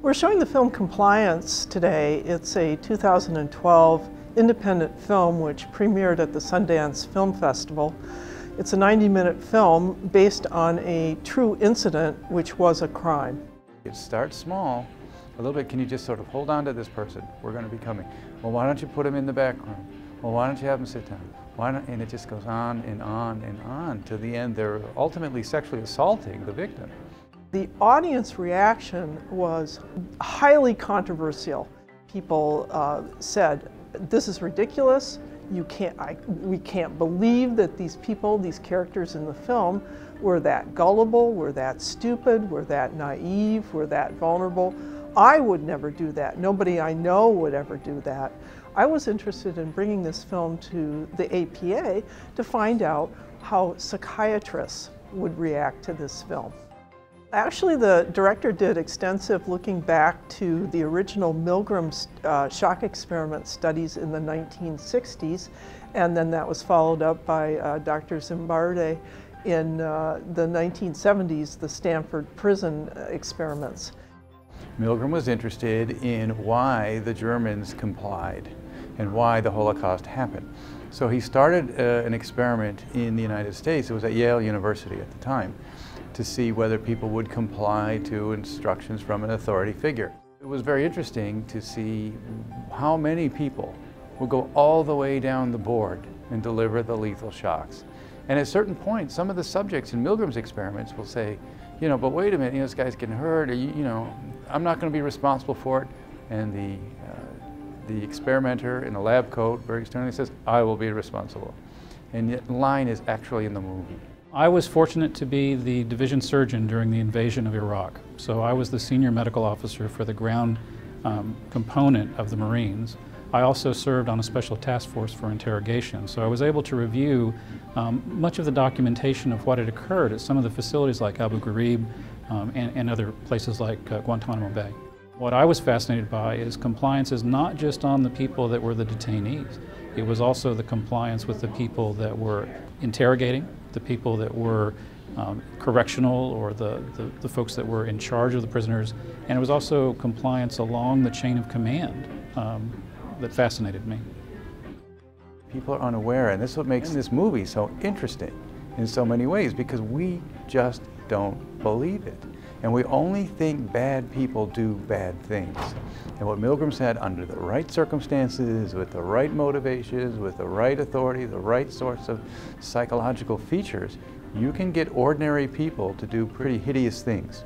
We're showing the film Compliance today. It's a 2012 independent film which premiered at the Sundance Film Festival. It's a 90-minute film based on a true incident which was a crime. It starts small, a little bit. Can you just sort of hold on to this person? We're going to be coming. Well, why don't you put him in the back room? Well, why don't you have him sit down? Why not? And it just goes on and on and on to the end. They're ultimately sexually assaulting the victim. The audience reaction was highly controversial. People said, "This is ridiculous. We can't believe that these people, these characters in the film, were that gullible, were that stupid, were that naive, were that vulnerable. I would never do that. Nobody I know would ever do that." I was interested in bringing this film to the APA to find out how psychiatrists would react to this film. Actually, the director did extensive looking back to the original Milgram's shock experiment studies in the 1960s, and then that was followed up by Dr. Zimbardi in the 1970s, the Stanford prison experiments. Milgram was interested in why the Germans complied and why the Holocaust happened. So he started an experiment in the United States. It was at Yale University at the time, to see whether people would comply to instructions from an authority figure. It was very interesting to see how many people would go all the way down the board and deliver the lethal shocks. And at certain points, some of the subjects in Milgram's experiments will say, but wait a minute, this guy's getting hurt, or I'm not going to be responsible for it. And the experimenter in a lab coat very sternly says, I will be responsible. And yet the line is actually in the movie. I was fortunate to be the division surgeon during the invasion of Iraq. So I was the senior medical officer for the ground component of the Marines. I also served on a special task force for interrogation. So I was able to review much of the documentation of what had occurred at some of the facilities like Abu Ghraib and other places like Guantanamo Bay. What I was fascinated by is compliance is not just on the people that were the detainees. It was also the compliance with the people that were interrogating, the people that were correctional, or the folks that were in charge of the prisoners, and it was also compliance along the chain of command that fascinated me. People are unaware, and this is what makes this movie so interesting in so many ways, because we just don't believe it. And we only think bad people do bad things. And what Milgram said, under the right circumstances, with the right motivations, with the right authority, the right sorts of psychological features, you can get ordinary people to do pretty hideous things.